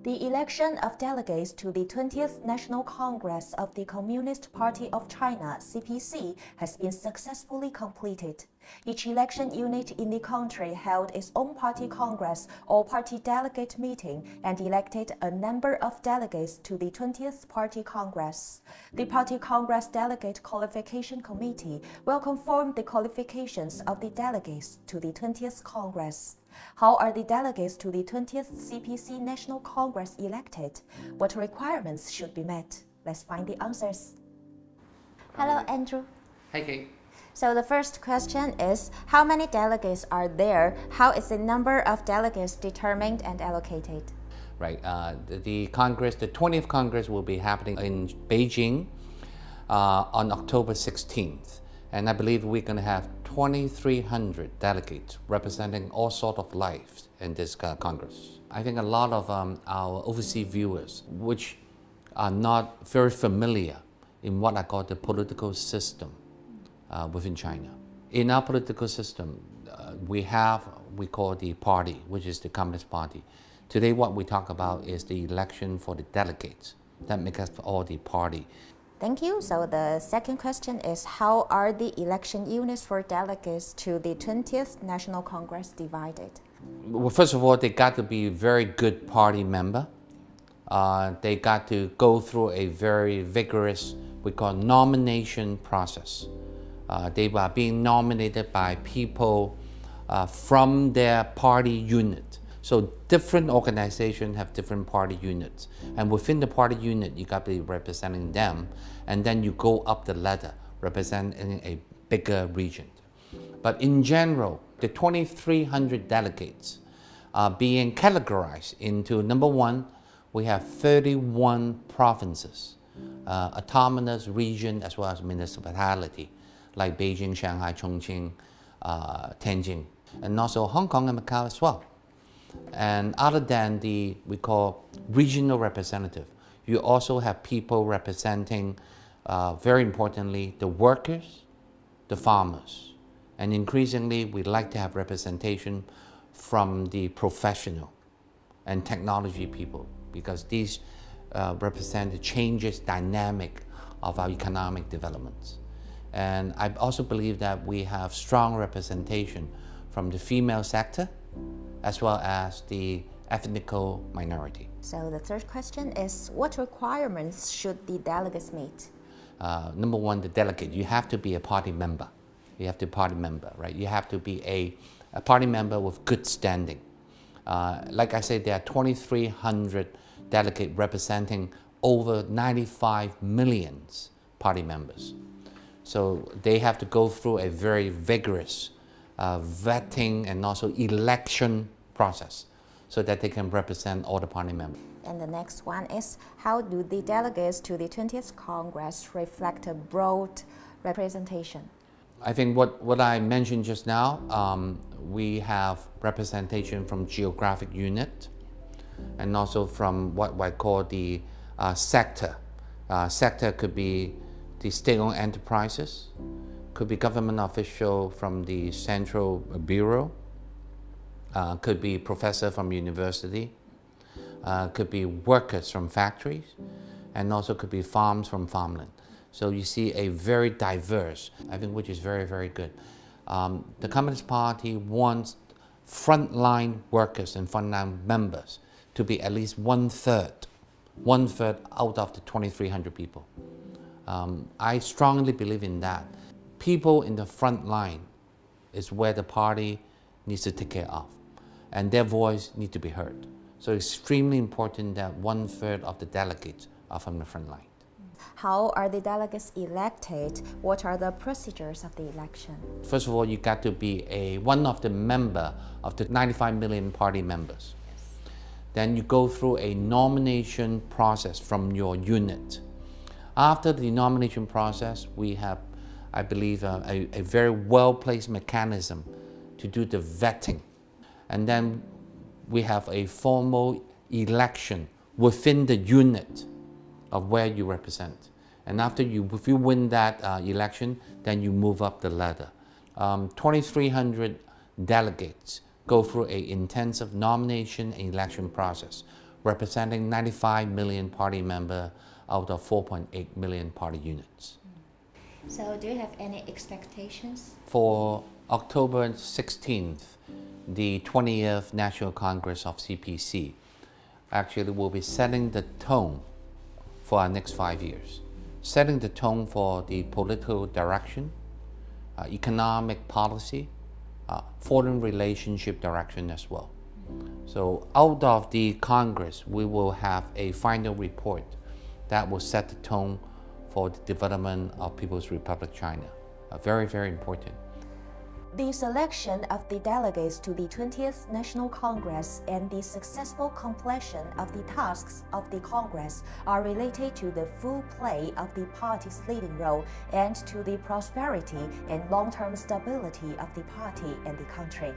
The election of delegates to the 20th National Congress of the Communist Party of China, CPC, has been successfully completed. Each election unit in the country held its own party congress or party delegate meeting and elected a number of delegates to the 20th Party Congress. The Party Congress Delegate Qualification Committee will confirm the qualifications of the delegates to the 20th Congress. How are the delegates to the 20th CPC National Congress elected? What requirements should be met? Let's find the answers. Hello, Andrew. Hi, Kate. So the first question is, how many delegates are there? How is the number of delegates determined and allocated? Right. The Congress, the 20th Congress will be happening in Beijing on October 16th. And I believe we're going to have 2,300 delegates representing all sorts of lives in this Congress. I think a lot of our overseas viewers, which are not very familiar in what I call the political system within China. In our political system, we call the party, which is the Communist Party. Today, what we talk about is the election for the delegates that make us all the party. Thank you. So the second question is, how are the election units for delegates to the 20th National Congress divided? Well, first of all, they got to be a very good party member. They got to go through a very vigorous, we call nomination process. They are being nominated by people from their party unit. So different organizations have different party units. And within the party unit, you got to be representing them. And then you go up the ladder, representing a bigger region. But in general, the 2,300 delegates are being categorized into, number one, we have 31 provinces, autonomous region as well as municipality, like Beijing, Shanghai, Chongqing, Tianjin, and also Hong Kong and Macau as well. And other than the, we call regional representative, you also have people representing, very importantly, the workers, the farmers. And increasingly, we like to have representation from the professional and technology people, because these represent the changes, dynamic of our economic developments. And I also believe that we have strong representation from the female sector, as well as the ethnical minority. So the third question is, what requirements should the delegates meet? Number one, the delegate, you have to be a party member. You have to be a party member, right? You have to be a party member with good standing. Like I said, there are 2,300 delegates representing over 95 million party members. So they have to go through a very vigorous vetting and also election process so that they can represent all the party members. And the next one is, how do the delegates to the 20th Congress reflect a broad representation? I think what I mentioned just now, we have representation from geographic unit and also from what I call the sector. Sector could be the state-owned enterprises, could be government official from the Central Bureau, could be professor from university, could be workers from factories, and also could be farms from farmland. So you see a very diverse, I think, which is very, very good. The Communist Party wants frontline workers and frontline members to be at least one-third out of the 2,300 people. I strongly believe in that. People in the front line is where the party needs to take care of, and their voice needs to be heard. So it's extremely important that one-third of the delegates are from the front line. How are the delegates elected? What are the procedures of the election? First of all, you got to be one of the member of the 95 million party members. Yes. Then you go through a nomination process from your unit. After the nomination process, we have, I believe, a very well-placed mechanism to do the vetting. And then we have a formal election within the unit of where you represent. And after if you win that election, then you move up the ladder. 2,300 delegates go through an intensive nomination and election process representing 95 million party members out of 4.8 million party units. So do you have any expectations? For October 16th, the 20th National Congress of CPC actually will be setting the tone for our next 5 years, setting the tone for the political direction, economic policy, foreign relationship direction as well. So out of the Congress, we will have a final report that will set the tone for the development of People's Republic China. Very, very important. The selection of the delegates to the 20th National Congress and the successful completion of the tasks of the Congress are related to the full play of the party's leading role and to the prosperity and long-term stability of the party and the country.